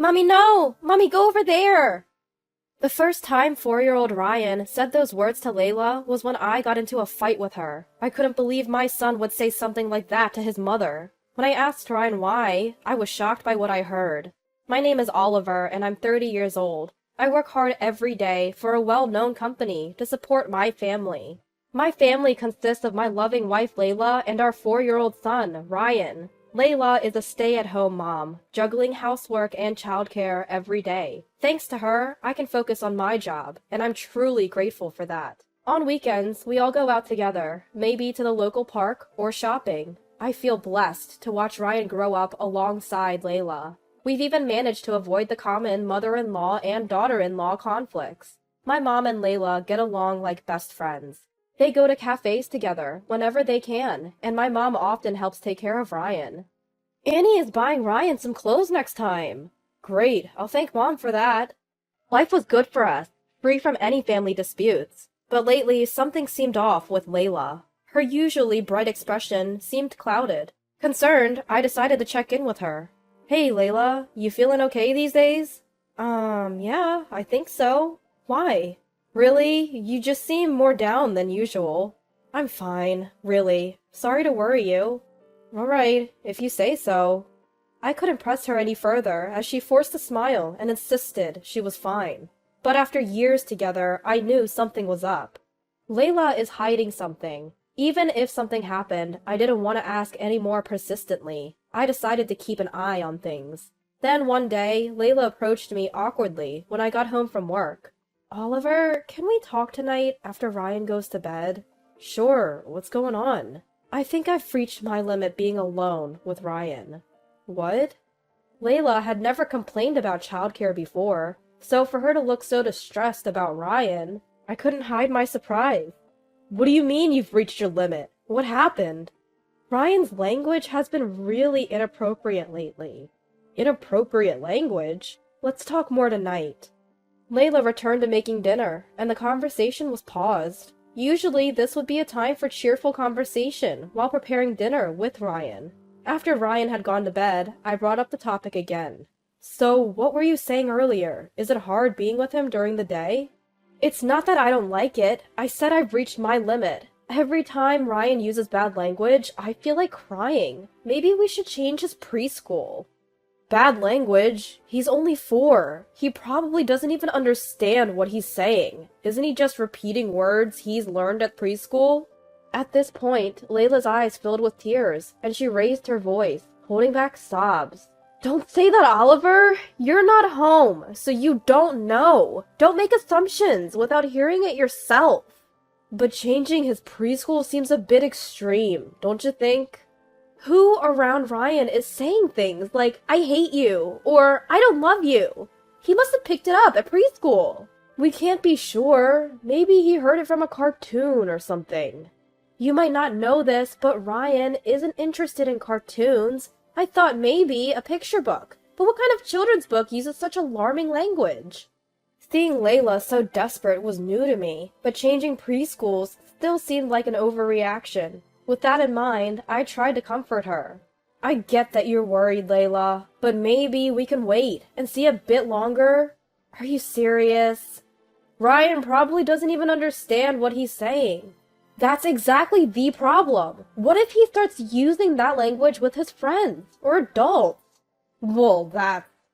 Mommy, no! Mommy, go over there! The first time 4-year-old Ryan said those words to Layla was when I got into a fight with her. I couldn't believe my son would say something like that to his mother. When I asked Ryan why, I was shocked by what I heard. My name is Oliver, and I'm 30 years old. I work hard every day for a well-known company to support my family. My family consists of my loving wife Layla and our 4-year-old son, Ryan. Layla is a stay-at-home mom, juggling housework and childcare every day. Thanks to her, I can focus on my job, and I'm truly grateful for that. On weekends, we all go out together, maybe to the local park or shopping. I feel blessed to watch Ryan grow up alongside Layla. We've even managed to avoid the common mother-in-law and daughter-in-law conflicts. My mom and Layla get along like best friends. They go to cafes together whenever they can, and my mom often helps take care of Ryan. Annie is buying Ryan some clothes next time. Great, I'll thank Mom for that. Life was good for us, free from any family disputes. But lately, something seemed off with Layla. Her usually bright expression seemed clouded. Concerned, I decided to check in with her. Hey, Layla, you feeling okay these days? Yeah, I think so. Why? Really? You just seem more down than usual. I'm fine, really. Sorry to worry you. Alright, if you say so. I couldn't press her any further as she forced a smile and insisted she was fine. But after years together, I knew something was up. Layla is hiding something. Even if something happened, I didn't want to ask any more persistently. I decided to keep an eye on things. Then one day, Layla approached me awkwardly when I got home from work. Oliver, can we talk tonight after Ryan goes to bed? Sure, what's going on? I think I've reached my limit being alone with Ryan. What? Layla had never complained about childcare before, so for her to look so distressed about Ryan, I couldn't hide my surprise. What do you mean you've reached your limit? What happened? Ryan's language has been really inappropriate lately. Inappropriate language? Let's talk more tonight. Layla returned to making dinner, and the conversation was paused. Usually, this would be a time for cheerful conversation while preparing dinner with Ryan. After Ryan had gone to bed, I brought up the topic again. So, what were you saying earlier? Is it hard being with him during the day? It's not that I don't like it. I said I've reached my limit. Every time Ryan uses bad language, I feel like crying. Maybe we should change his preschool. Bad language? He's only 4. He probably doesn't even understand what he's saying. Isn't he just repeating words he's learned at preschool? At this point, Layla's eyes filled with tears, and she raised her voice, holding back sobs. Don't say that, Oliver! You're not home, so you don't know. Don't make assumptions without hearing it yourself. But changing his preschool seems a bit extreme, don't you think? Who around Ryan is saying things like, I hate you, or I don't love you? He must have picked it up at preschool. We can't be sure. Maybe he heard it from a cartoon or something. You might not know this, but Ryan isn't interested in cartoons. I thought maybe a picture book. But what kind of children's book uses such alarming language? Seeing Layla so desperate was new to me, but changing preschools still seemed like an overreaction. With that in mind, I tried to comfort her. I get that you're worried, Layla, but maybe we can wait and see a bit longer. Are you serious? Ryan probably doesn't even understand what he's saying. That's exactly the problem. What if he starts using that language with his friends or adults? Well,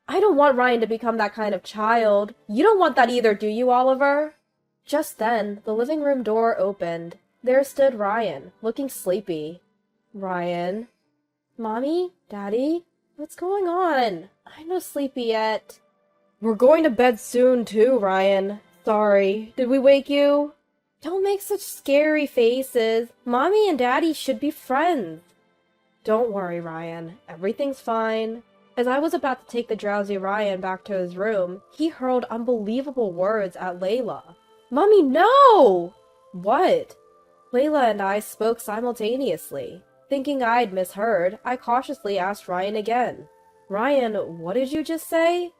I don't want Ryan to become that kind of child. You don't want that either, do you, Oliver? Just then, the living room door opened. There stood Ryan, looking sleepy. Ryan? Mommy? Daddy? What's going on? I'm not sleepy yet. We're going to bed soon, too, Ryan. Sorry. Did we wake you? Don't make such scary faces. Mommy and Daddy should be friends. Don't worry, Ryan. Everything's fine. As I was about to take the drowsy Ryan back to his room, he hurled unbelievable words at Layla. Mommy, no! What? Layla and I spoke simultaneously. Thinking I'd misheard, I cautiously asked Ryan again. Ryan, what did you just say?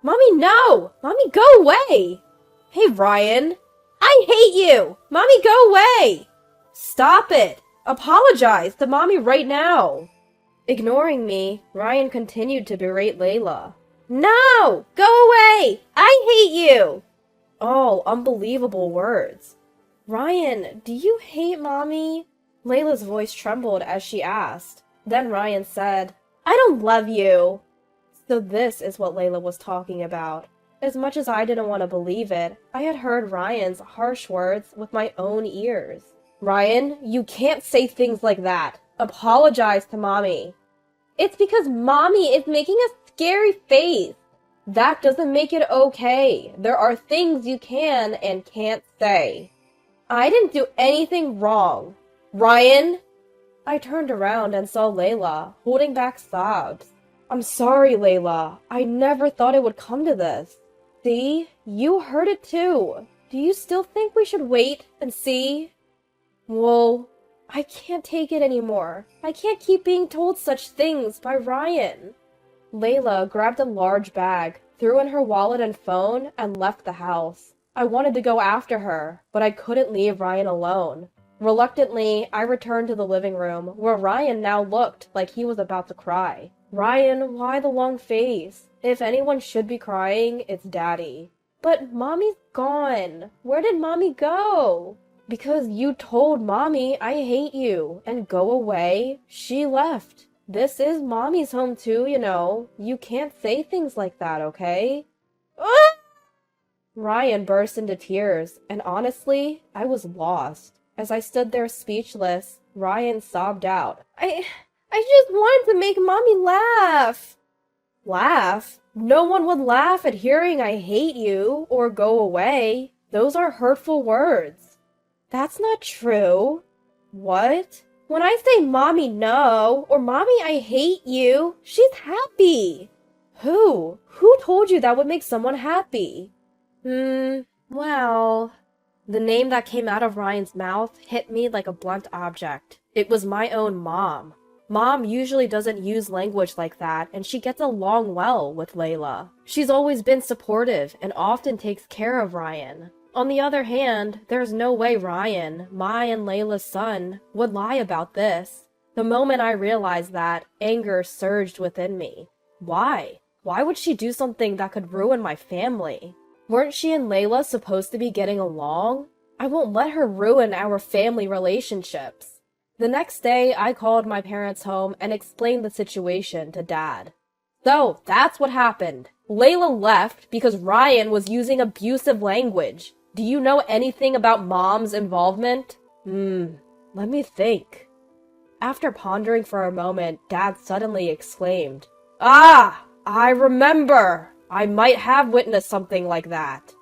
Mommy, no! Mommy, go away! Hey, Ryan! I hate you! Mommy, go away! Stop it! Apologize to Mommy right now! Ignoring me, Ryan continued to berate Layla. No! Go away! I hate you! All unbelievable words. Ryan, do you hate Mommy? Layla's voice trembled as she asked. Then Ryan said, I don't love you. So this is what Layla was talking about. As much as I didn't want to believe it, I had heard Ryan's harsh words with my own ears. Ryan, you can't say things like that. Apologize to Mommy. It's because Mommy is making a scary face. That doesn't make it okay. There are things you can and can't say. I didn't do anything wrong. Ryan? I turned around and saw Layla, holding back sobs. I'm sorry, Layla. I never thought it would come to this. See? You heard it too. Do you still think we should wait and see? Well, I can't take it anymore. I can't keep being told such things by Ryan. Layla grabbed a large bag, threw in her wallet and phone, and left the house. I wanted to go after her, but I couldn't leave Ryan alone. Reluctantly, I returned to the living room, where Ryan now looked like he was about to cry. Ryan, why the long face? If anyone should be crying, it's Daddy. But Mommy's gone. Where did Mommy go? Because you told Mommy I hate you and go away, she left. This is Mommy's home too, you know. You can't say things like that, okay? Ah! Ryan burst into tears, and honestly, I was lost. As I stood there speechless, Ryan sobbed out, I just wanted to make Mommy laugh. Laugh? No one would laugh at hearing I hate you or go away. Those are hurtful words. That's not true. What? When I say Mommy no, or Mommy I hate you, she's happy. Who? Who told you that would make someone happy? Well... The name that came out of Ryan's mouth hit me like a blunt object. It was my own mom. Mom usually doesn't use language like that, and she gets along well with Layla. She's always been supportive and often takes care of Ryan. On the other hand, there's no way Ryan, my and Layla's son, would lie about this. The moment I realized that, anger surged within me. Why? Why would she do something that could ruin my family? Weren't she and Layla supposed to be getting along? I won't let her ruin our family relationships. The next day, I called my parents home and explained the situation to Dad. So, that's what happened. Layla left because Ryan was using abusive language. Do you know anything about Mom's involvement? Let me think. After pondering for a moment, Dad suddenly exclaimed, Ah! I remember! I might have witnessed something like that.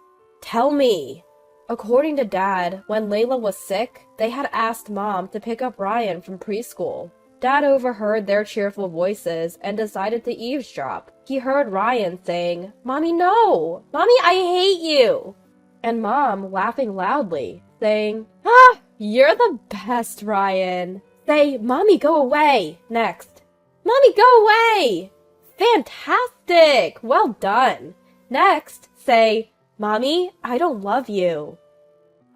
Tell me. According to Dad, when Layla was sick, they had asked Mom to pick up Ryan from preschool. Dad overheard their cheerful voices and decided to eavesdrop. He heard Ryan saying, Mommy, no! Mommy, I hate you! And Mom laughing loudly, saying, Ah, you're the best, Ryan. Say, Mommy, go away, next. Mommy, go away! Fantastic! Well done. Next, say, Mommy, I don't love you.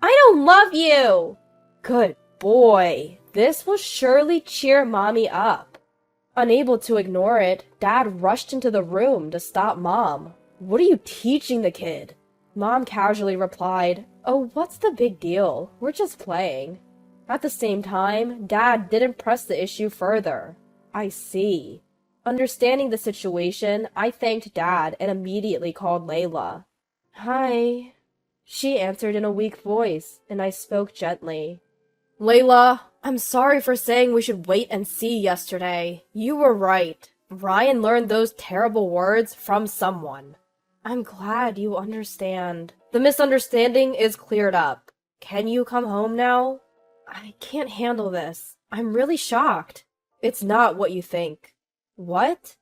I don't love you! Good boy. This will surely cheer Mommy up. Unable to ignore it, Dad rushed into the room to stop Mom. What are you teaching the kid? Mom casually replied, Oh, what's the big deal? We're just playing. At the same time, Dad didn't press the issue further. I see. Understanding the situation, I thanked Dad and immediately called Layla. Hi. She answered in a weak voice, and I spoke gently. Layla, I'm sorry for saying we should wait and see yesterday. You were right. Ryan learned those terrible words from someone. I'm glad you understand. The misunderstanding is cleared up. Can you come home now? I can't handle this. I'm really shocked. It's not what you think. What?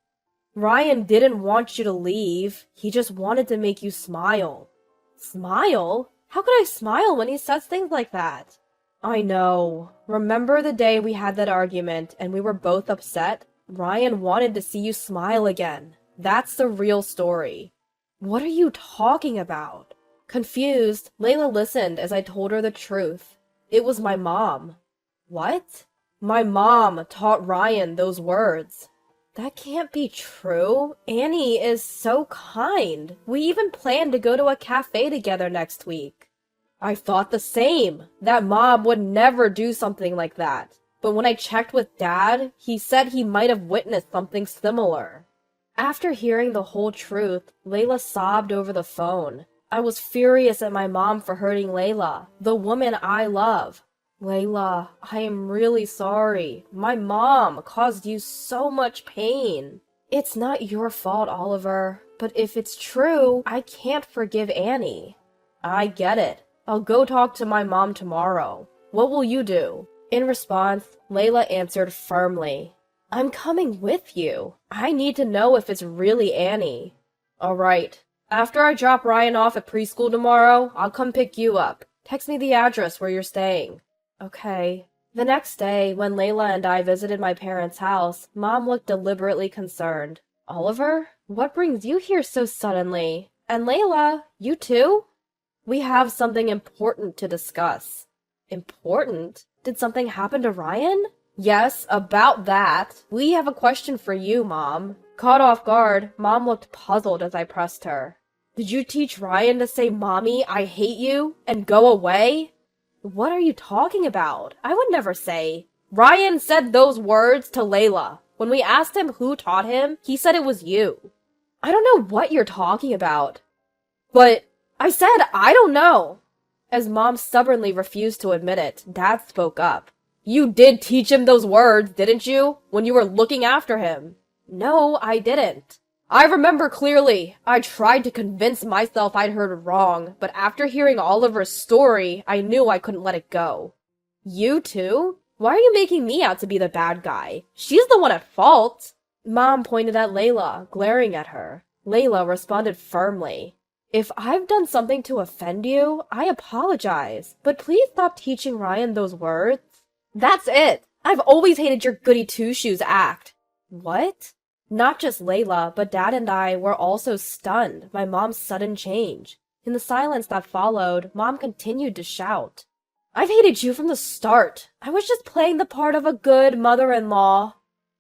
Ryan didn't want you to leave. He just wanted to make you smile. Smile? How could I smile when he says things like that? I know. Remember the day we had that argument and we were both upset? Ryan wanted to see you smile again. That's the real story. What are you talking about? Confused, Layla listened as I told her the truth. It was my mom. What? My mom taught Ryan those words. That can't be true. Annie is so kind. We even planned to go to a cafe together next week. I thought the same. That Mom would never do something like that. But when I checked with Dad, he said he might have witnessed something similar. After hearing the whole truth, Layla sobbed over the phone. I was furious at my mom for hurting Layla, the woman I love. Layla, I am really sorry. My mom caused you so much pain. It's not your fault, Oliver, but if it's true, I can't forgive Annie. I get it. I'll go talk to my mom tomorrow. What will you do? In response, Layla answered firmly, I'm coming with you. I need to know if it's really Annie. All right. After I drop Ryan off at preschool tomorrow, I'll come pick you up. Text me the address where you're staying. Okay. The next day, when Layla and I visited my parents' house, Mom looked deliberately concerned. Oliver? What brings you here so suddenly? And Layla, you too? We have something important to discuss. Important? Did something happen to Ryan? Yes, about that. We have a question for you, Mom. Caught off guard, Mom looked puzzled as I pressed her. Did you teach Ryan to say, Mommy, I hate you, and go away? What are you talking about? I would never say. Ryan said those words to Layla. When we asked him who taught him, he said it was you. I don't know what you're talking about. But I said I don't know. As Mom stubbornly refused to admit it, Dad spoke up. You did teach him those words, didn't you? When you were looking after him. No, I didn't. I remember clearly. I tried to convince myself I'd heard wrong, but after hearing Oliver's story, I knew I couldn't let it go. You too? Why are you making me out to be the bad guy? She's the one at fault. Mom pointed at Layla, glaring at her. Layla responded firmly. If I've done something to offend you, I apologize, but please stop teaching Ryan those words. That's it. I've always hated your goody two-shoes act. What? Not just Layla, but Dad and I were also stunned by Mom's sudden change. In the silence that followed, Mom continued to shout. I've hated you from the start. I was just playing the part of a good mother-in-law.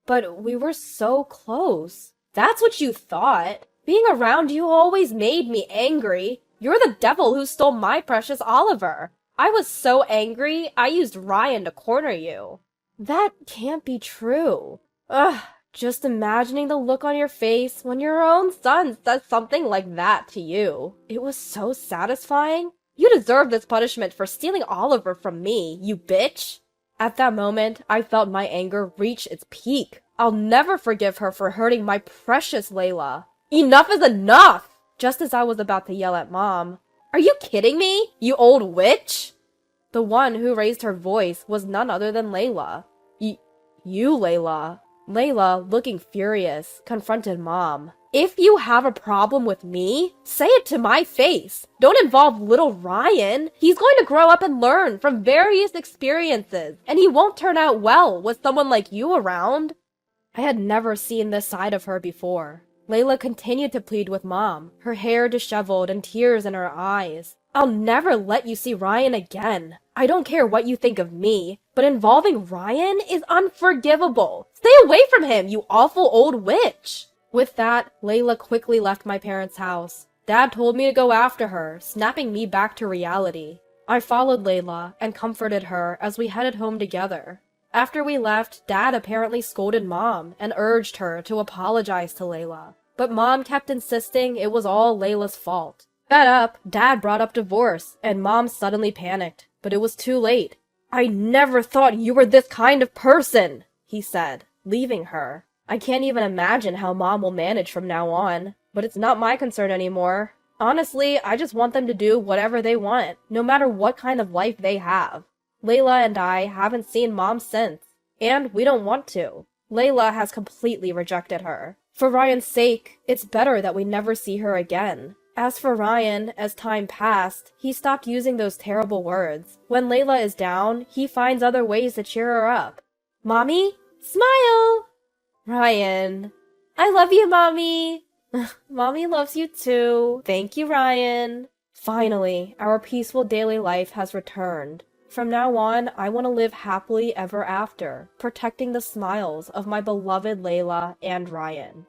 But we were so close. That's what you thought. Being around you always made me angry. You're the devil who stole my precious Oliver. I was so angry, I used Ryan to corner you. That can't be true. Ugh, just imagining the look on your face when your own son says something like that to you. It was so satisfying. You deserve this punishment for stealing Oliver from me, you bitch. At that moment, I felt my anger reach its peak. I'll never forgive her for hurting my precious Layla. Enough is enough! Just as I was about to yell at Mom, Are you kidding me, you old witch? The one who raised her voice was none other than Layla. You, Layla. Layla, looking furious, confronted Mom. If you have a problem with me, say it to my face. Don't involve little Ryan. He's going to grow up and learn from various experiences, and he won't turn out well with someone like you around. I had never seen this side of her before. Layla continued to plead with Mom, her hair disheveled and tears in her eyes. I'll never let you see Ryan again. I don't care what you think of me, but involving Ryan is unforgivable. Stay away from him, you awful old witch. With that, Layla quickly left my parents' house. Dad told me to go after her, snapping me back to reality. I followed Layla and comforted her as we headed home together. After we left, Dad apparently scolded Mom and urged her to apologize to Layla. But Mom kept insisting it was all Layla's fault. Fed up, Dad brought up divorce, and Mom suddenly panicked. But it was too late. I never thought you were this kind of person, he said, leaving her. I can't even imagine how Mom will manage from now on, but it's not my concern anymore. Honestly, I just want them to do whatever they want, no matter what kind of life they have. Layla and I haven't seen Mom since, and we don't want to. Layla has completely rejected her. For Ryan's sake, it's better that we never see her again. As for Ryan, as time passed, he stopped using those terrible words. When Layla is down, he finds other ways to cheer her up. Mommy? Smile! Ryan. I love you, Mommy. Mommy loves you too. Thank you, Ryan. Finally, our peaceful daily life has returned. From now on, I want to live happily ever after, protecting the smiles of my beloved Layla and Ryan.